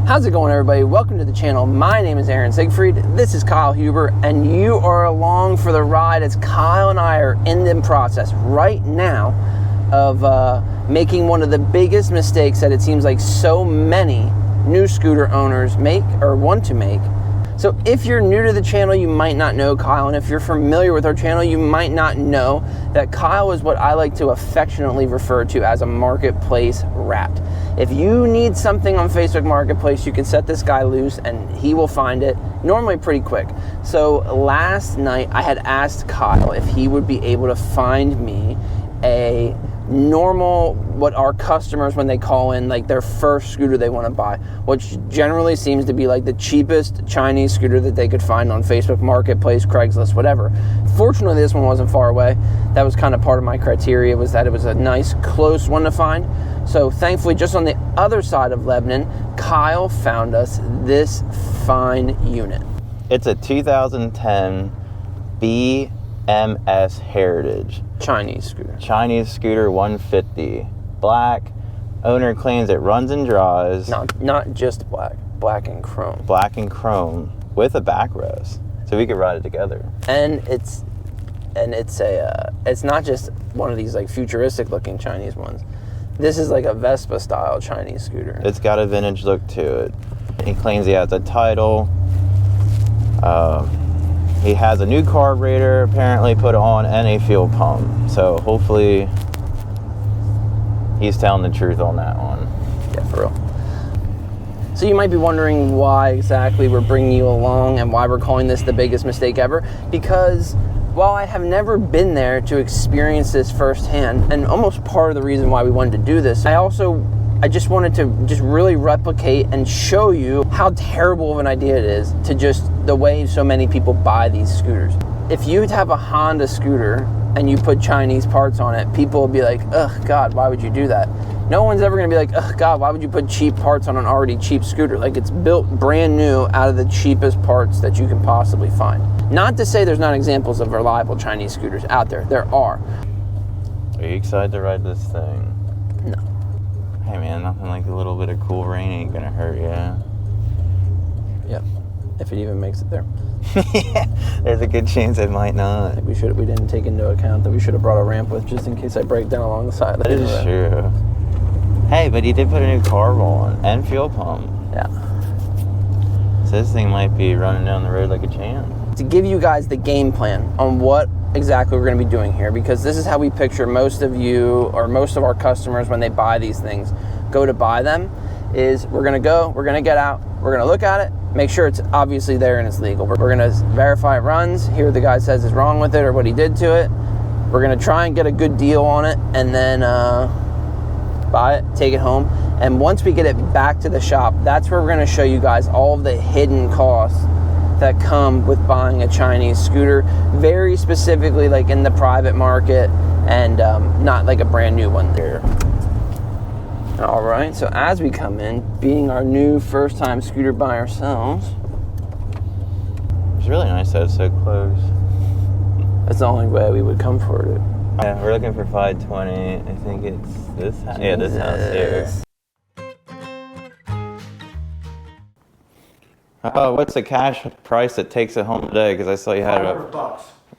How's it going, everybody? Welcome to the channel. My name is Eryan Siegfried. This is Kyle Huber, and you are along for the ride as Kyle and I are in the process right now of making one of the biggest mistakes that it seems like so many new scooter owners make or want to make. So if you're new to the channel, you might not know Kyle, and if you're familiar with our channel, you might not know that Kyle is what I like to affectionately refer to as a marketplace rat. If you need something on Facebook Marketplace, you can set this guy loose and he will find it normally pretty quick. So last night I had asked Kyle if he would be able to find me a normal, what our customers, when they call in like their first scooter they want to buy, which generally seems to be like the cheapest Chinese scooter that they could find on Facebook Marketplace, Craigslist, whatever. Fortunately, this one wasn't far away. That was kind of part of my criteria, was that it was a nice close one to find. So thankfully, just on the other side of Lebanon, Kyle found us this fine unit. It's a 2010 BMS Heritage. Chinese scooter. Chinese scooter 150. Black. Owner claims it runs and draws. Not just black. Black and chrome. Black and chrome with a backrest. So we could ride it together. And it's not just one of these like futuristic looking Chinese ones. This is like a Vespa style Chinese scooter. It's got a vintage look to it. He claims he has a title. He has a new carburetor apparently put on and a fuel pump. So hopefully he's telling the truth on that one. Yeah, for real. So you might be wondering why exactly we're bringing you along and why we're calling this the biggest mistake ever. Because while I have never been there to experience this firsthand, and almost part of the reason why we wanted to do this, I just wanted to really replicate and show you how terrible of an idea it is to just the way so many people buy these scooters. If you have a Honda scooter and you put Chinese parts on it, people will be like, ugh, God, why would you do that? No one's ever gonna be like, ugh, God, why would you put cheap parts on an already cheap scooter? Like, it's built brand new out of the cheapest parts that you can possibly find. Not to say there's not examples of reliable Chinese scooters out there. There are. Are you excited to ride this thing? No. Hey man, nothing like a little bit of cool rain ain't gonna hurt you. Yep. If it even makes it there. Yeah, there's a good chance it might not. We didn't take into account that we should have brought a ramp with just in case I break down along the side. That is true. Hey, but he did put a new carb on and fuel pump. Yeah. So this thing might be running down the road like a champ. To give you guys the game plan on what exactly we're going to be doing here, because this is how we picture most of you or most of our customers when they buy these things go to buy them, is we're going to get out, we're going to look at it, make sure it's obviously there and it's legal. We're going to verify it runs, hear what the guy says is wrong with it or what he did to it. We're going to try and get a good deal on it and then buy it, take it home. And once we get it back to the shop, that's where we're going to show you guys all of the hidden costs that come with buying a Chinese scooter, very specifically like in the private market and not like a brand new one there. All right, so as we come in, being our new first time scooter by ourselves. It's really nice that it's so close. That's the only way we would come for it. Yeah, we're looking for 520. I think it's this house. Yeah, this house here. Oh, what's the cash price that takes it home today? Because I saw you had it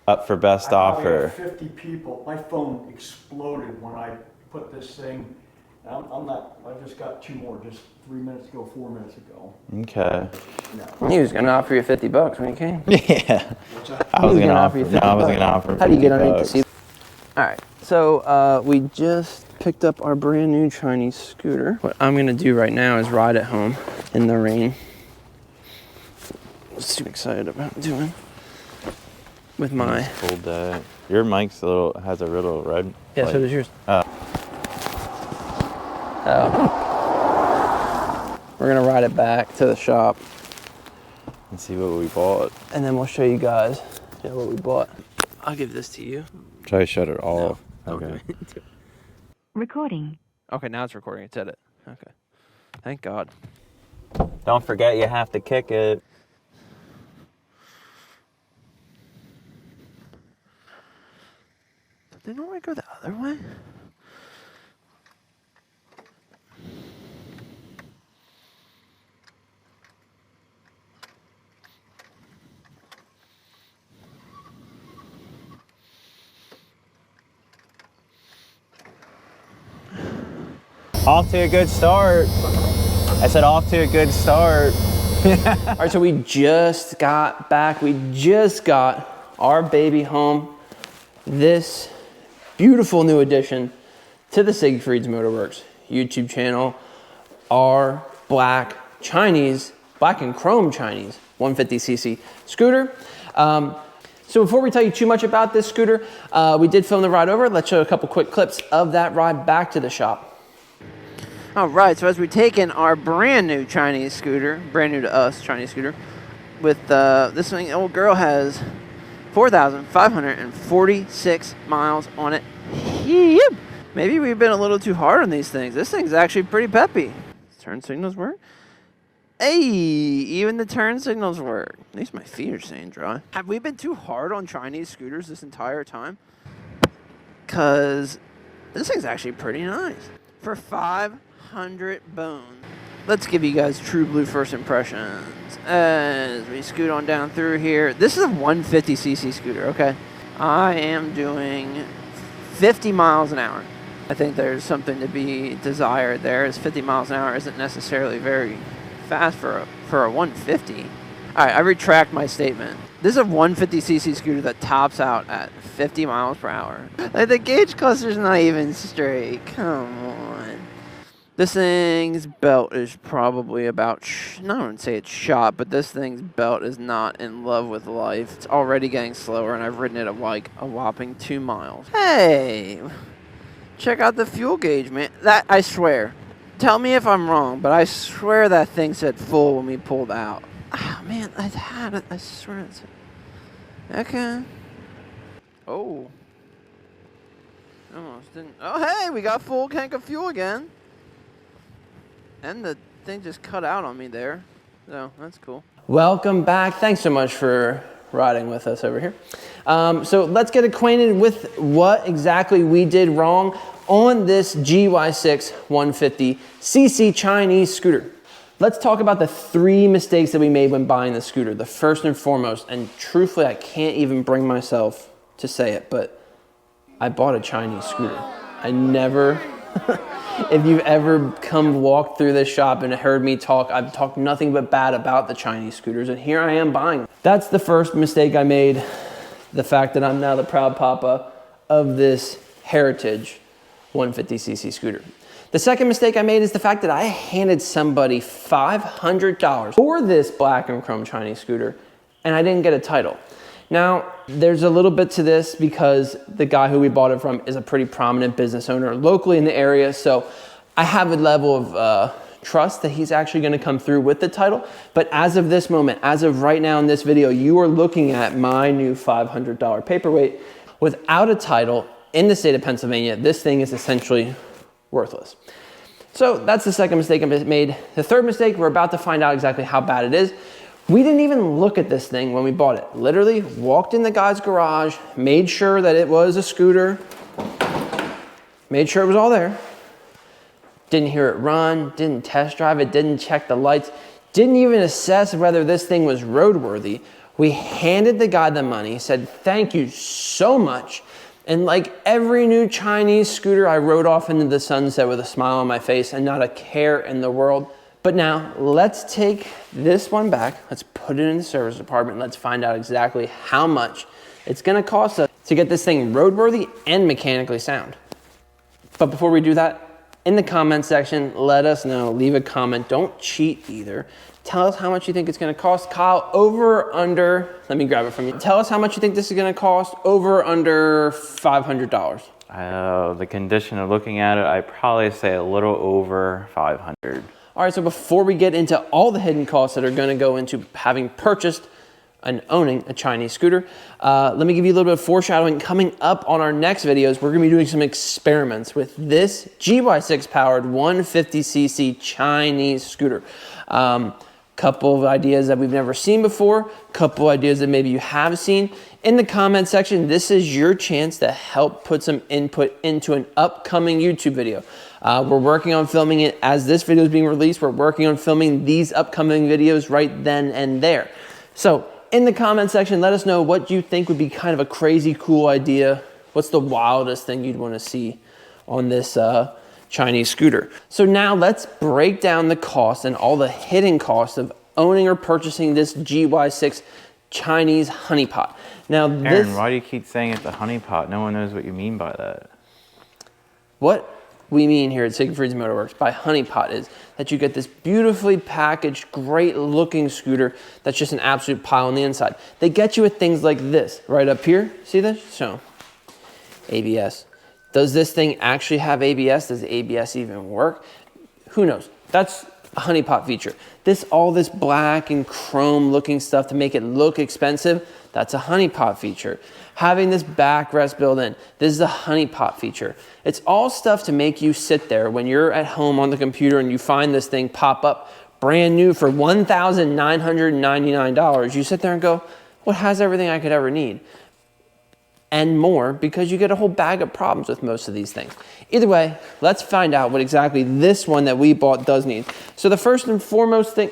up for best offer. I had 50 people. My phone exploded when I put this thing. I just got 2 more, just 3 minutes ago, 4 minutes ago. Okay. No. He was gonna offer you 50 bucks when he came. Yeah. I was gonna offer you 50 bucks. I was gonna offer. How do you get underneath the seat? All right. So we just picked up our brand new Chinese scooter. What I'm gonna do right now is ride it home in the rain. Just too excited about doing with my full day. Your mic's has a little red. Yeah, so does yours. We're gonna ride it back to the shop and see what we bought, and then we'll show you guys what we bought. I'll give this to you. Try to shut it off. No. Okay. Recording. Okay, now it's recording. It said it. Okay. Thank God. Don't forget you have to kick it. They normally go the other way? Off to a good start. I said off to a good start. All right, so we just got back. We just got our baby home. This beautiful new addition to the Siegfried's Motorwerx YouTube channel, our black and chrome Chinese 150cc scooter. So before we tell you too much about this scooter, we did film the ride over. Let's show a couple quick clips of that ride back to the shop. All right, so as we take in our brand new Chinese scooter, brand new to us Chinese scooter, with this thing, old girl has 4,546 miles on it. Yep. Maybe we've been a little too hard on these things. This thing's actually pretty peppy. Turn signals work. Hey, even the turn signals work. At least my feet are staying dry. Have we been too hard on Chinese scooters this entire time? Because this thing's actually pretty nice. For 500 bones. Let's give you guys true blue first impressions as we scoot on down through here. This is a 150cc scooter, okay? I am doing 50 miles an hour. I think there's something to be desired there, as 50 miles an hour isn't necessarily very fast for a 150. All right, I retract my statement. This is a 150cc scooter that tops out at 50 miles per hour. Like, the gauge cluster's not even straight. Come on. This thing's belt is probably about, I wouldn't say it's shot, but this thing's belt is not in love with life. It's already getting slower, and I've ridden it at like a whopping 2 miles. Hey, check out the fuel gauge, man. That, I swear. Tell me if I'm wrong, but I swear that thing said full when we pulled out. Oh, man, I had it. I swear it said. Okay. Oh. Almost didn't. Oh, hey, we got full tank of fuel again. And the thing just cut out on me there. So, that's cool. Welcome back. Thanks so much for riding with us over here. So let's get acquainted with what exactly we did wrong on this GY6 150cc Chinese scooter. Let's talk about the 3 mistakes that we made when buying the scooter. The first and foremost, and truthfully, I can't even bring myself to say it, but I bought a Chinese scooter. I never, if you've ever come walk through this shop and heard me talk, I've talked nothing but bad about the Chinese scooters, and here I am buying them. That's the first mistake I made, the fact that I'm now the proud papa of this heritage 150cc scooter. The second mistake I made is the fact that I handed somebody $500 for this black and chrome Chinese scooter, and I didn't get a title. Now, there's a little bit to this because the guy who we bought it from is a pretty prominent business owner locally in the area, so I have a level of trust that he's actually going to come through with the title. But as of this moment, as of right now in this video, you are looking at my new $500 paperweight without a title in the state of Pennsylvania. This thing is essentially worthless. So that's the second mistake I made. The third mistake, we're about to find out exactly how bad it is. We didn't even look at this thing when we bought it. Literally walked in the guy's garage, made sure that it was a scooter, made sure it was all there. Didn't hear it run, didn't test drive it, didn't check the lights, didn't even assess whether this thing was roadworthy. We handed the guy the money, said thank you so much. And like every new Chinese scooter, I rode off into the sunset with a smile on my face and not a care in the world. But now let's take this one back. Let's put it in the service department. Let's find out exactly how much it's gonna cost us to get this thing roadworthy and mechanically sound. But before we do that, in the comment section, let us know, leave a comment. Don't cheat either. Tell us how much you think it's gonna cost. Kyle, over or under, let me grab it from you. Tell us how much you think this is gonna cost, over or under $500. The condition of looking at it, I'd probably say a little over 500. All right, so before we get into all the hidden costs that are gonna go into having purchased and owning a Chinese scooter, let me give you a little bit of foreshadowing. Coming up on our next videos, we're gonna be doing some experiments with this GY6 powered 150cc Chinese scooter. Couple of ideas that we've never seen before, couple ideas that maybe you have seen. In the comment section, this is your chance to help put some input into an upcoming YouTube video. We're working on filming it as this video is being released. We're working on filming these upcoming videos right then and there. So in the comment section, let us know what you think would be kind of a crazy cool idea. What's the wildest thing you'd want to see on this Chinese scooter. So now let's break down the cost and all the hidden costs of owning or purchasing this GY6 Chinese honeypot. Now Aaron, why do you keep saying it's a honeypot? No one knows what you mean by that. What we mean here at Siegfried's Motorwerx by honeypot is that you get this beautifully packaged, great looking scooter that's just an absolute pile on the inside. They get you with things like this right up here. See this? So ABS. Does this thing actually have ABS? Does ABS even work? Who knows? That's a honeypot feature. All this black and chrome looking stuff to make it look expensive, that's a honeypot feature. Having this backrest built in, this is a honeypot feature. It's all stuff to make you sit there when you're at home on the computer and you find this thing pop up brand new for $1,999. You sit there and go, what has everything I could ever need? And more, because you get a whole bag of problems with most of these things. Either way, let's find out what exactly this one that we bought does need. So the first and foremost thing,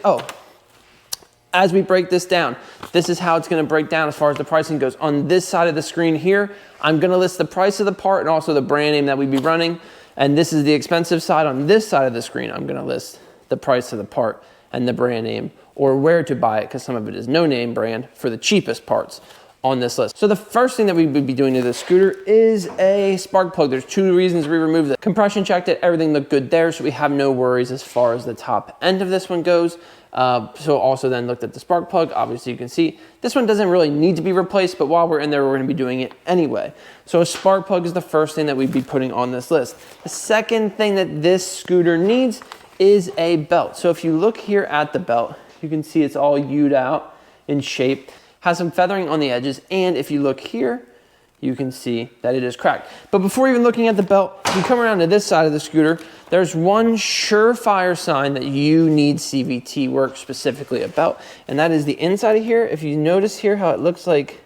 as we break this down, this is how it's gonna break down as far as the pricing goes. On this side of the screen here, I'm gonna list the price of the part and also the brand name that we'd be running. And this is the expensive side. On this side of the screen, I'm gonna list the price of the part and the brand name, or where to buy it, because some of it is no name brand, for the cheapest parts on this list. So the first thing that we would be doing to this scooter is a spark plug. There's two reasons we removed it. Compression checked it, everything looked good there, so we have no worries as far as the top end of this one goes. So also then looked at the spark plug. Obviously you can see this one doesn't really need to be replaced, but while we're in there, we're gonna be doing it anyway. So a spark plug is the first thing that we'd be putting on this list. The second thing that this scooter needs is a belt. So if you look here at the belt, you can see it's all U'd out in shape, has some feathering on the edges, and if you look here, you can see that it is cracked. But before even looking at the belt, if you come around to this side of the scooter, there's one surefire sign that you need CVT work, specifically a belt, and that is the inside of here. If you notice here how it looks like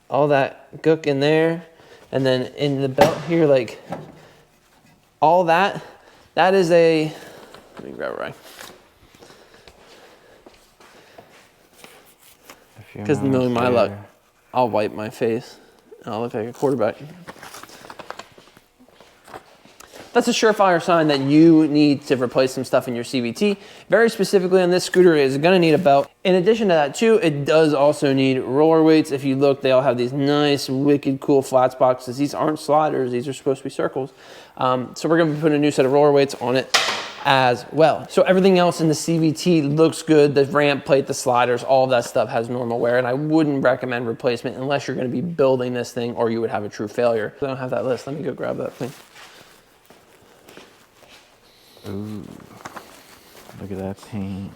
all that gook in there, and then in the belt here, like all that is a, let me grab it right. Because knowing my luck, I'll wipe my face and I'll look like a quarterback. That's a surefire sign that you need to replace some stuff in your CVT. Very specifically on this scooter, it's gonna need a belt. In addition to that too, it does also need roller weights. If you look, they all have these nice, wicked cool flats boxes. These aren't sliders, these are supposed to be circles. So we're gonna be putting a new set of roller weights on it as well. So everything else in the CVT looks good. The ramp plate, the sliders, all of that stuff has normal wear, and I wouldn't recommend replacement unless you're gonna be building this thing or you would have a true failure. I don't have that list. Let me go grab that thing. Ooh, look at that paint.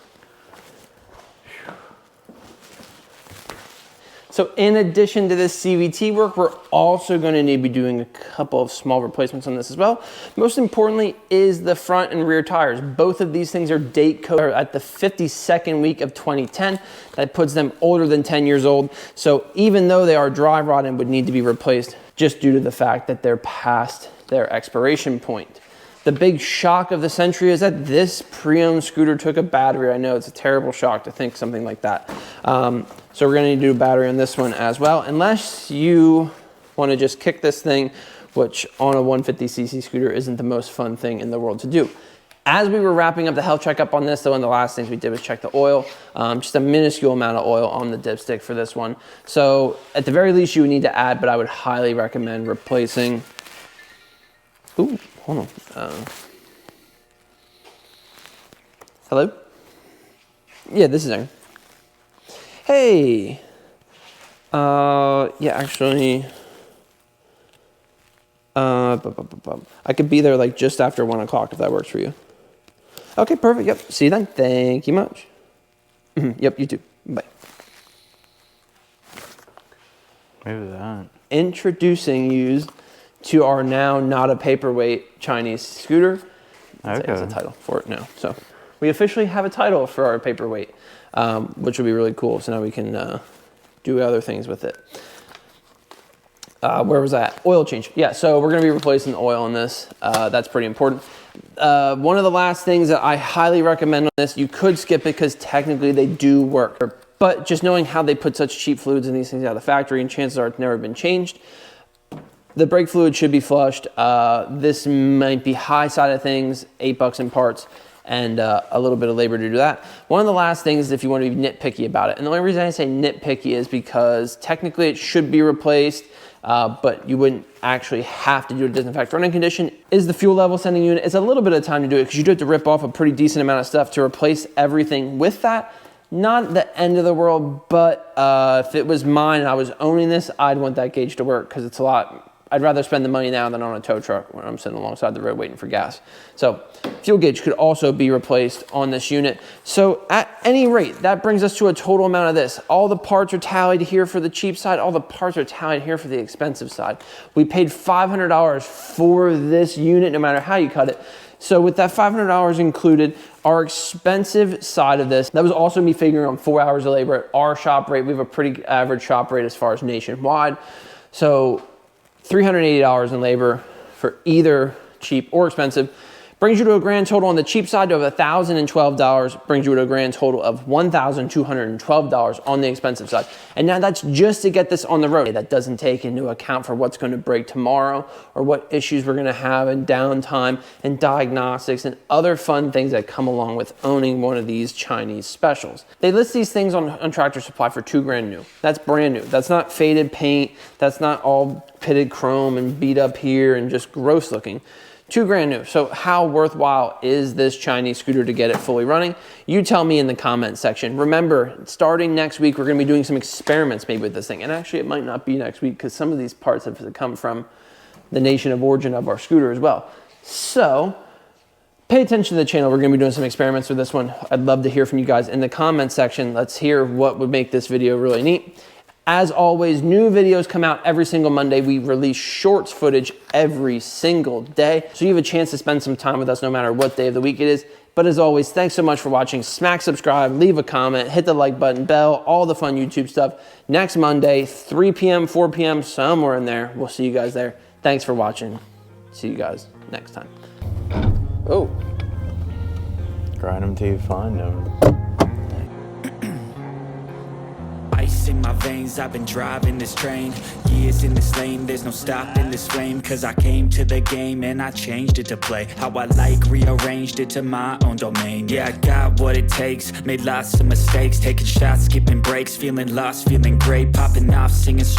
So in addition to this CVT work, we're also going to need to be doing a couple of small replacements on this as well. Most importantly is the front and rear tires. Both of these things are date coded at the 52nd week of 2010. That puts them older than 10 years old. So even though they are dry rot and would need to be replaced just due to the fact that they're past their expiration point. The big shock of the century is that this pre-owned scooter took a battery. I know it's a terrible shock to think something like that. So we're gonna need to do a battery on this one as well, unless you wanna just kick this thing, which on a 150cc scooter isn't the most fun thing in the world to do. As we were wrapping up the health checkup on this, though, one of the last things we did was check the oil. Just a minuscule amount of oil on the dipstick for this one. So at the very least you would need to add, but I would highly recommend replacing. Ooh, hold on. Hello? Yeah, this is Eryan. Hey. Yeah, actually, I could be there like just after 1 o'clock if that works for you. Okay, perfect. Yep. See you then. Thank you much. Yep, you too. Bye. Maybe that. Introducing you to our now not a paperweight Chinese scooter. That's a title for it now. So we officially have a title for our paperweight, which will be really cool. So now we can do other things with it. Where was that? Oil change. Yeah, so we're going to be replacing the oil on this. That's pretty important. One of the last things that I highly recommend on this, you could skip it because technically they do work. But just knowing how they put such cheap fluids in these things out of the factory, and chances are it's never been changed, The brake fluid should be flushed. This might be high side of things, $8 in parts, and a little bit of labor to do that. One of the last things, if you want to be nitpicky about it, and the only reason I say nitpicky is because technically it should be replaced, but you wouldn't actually have to do a disinfect running condition, is the fuel level sending unit. It's a little bit of time to do it because you do have to rip off a pretty decent amount of stuff to replace everything with that. Not the end of the world, but if it was mine and I was owning this, I'd want that gauge to work because it's a lot. I'd rather spend the money now than on a tow truck when I'm sitting alongside the road waiting for gas. So fuel gauge could also be replaced on this unit. So at any rate, that brings us to a total amount of this. All the parts are tallied here for the cheap side. All the parts are tallied here for the expensive side. We paid $500 for this unit, no matter how you cut it. So with that $500 included, our expensive side of this, that was also me figuring on 4 hours of labor at our shop rate. We have a pretty average shop rate as far as nationwide. So $380 in labor for either cheap or expensive brings you to a grand total on the cheap side of $1,012, brings you to a grand total of $1,212 on the expensive side. And now that's just to get this on the road. That doesn't take into account for what's going to break tomorrow or what issues we're going to have in downtime and diagnostics and other fun things that come along with owning one of these Chinese specials. They list these things on Tractor Supply for $2,000 new. That's brand new. That's not faded paint. That's not all pitted chrome and beat up here and just gross looking. $2,000 new. So how worthwhile is this Chinese scooter to get it fully running? You tell me in the comment section. Remember, starting next week, we're going to be doing some experiments maybe with this thing. And actually, it might not be next week because some of these parts have come from the nation of origin of our scooter as well. So pay attention to the channel. We're going to be doing some experiments with this one. I'd love to hear from you guys in the comment section. Let's hear what would make this video really neat. As always, new videos come out every single Monday. We release shorts footage every single day. So you have a chance to spend some time with us no matter what day of the week it is. But as always, thanks so much for watching. Smack subscribe, leave a comment, hit the like button, bell, all the fun YouTube stuff. Next Monday, 3 p.m., 4 p.m., somewhere in there. We'll see you guys there. Thanks for watching. See you guys next time. Oh. Grind them till you find them. Ice in my veins, I've been driving this train. Years in this lane, there's no stopping this flame. Cause I came to the game and I changed it to play how I like, rearranged it to my own domain. Yeah, I got what it takes, made lots of mistakes, taking shots, skipping breaks, feeling lost, feeling great, popping off, singing straight.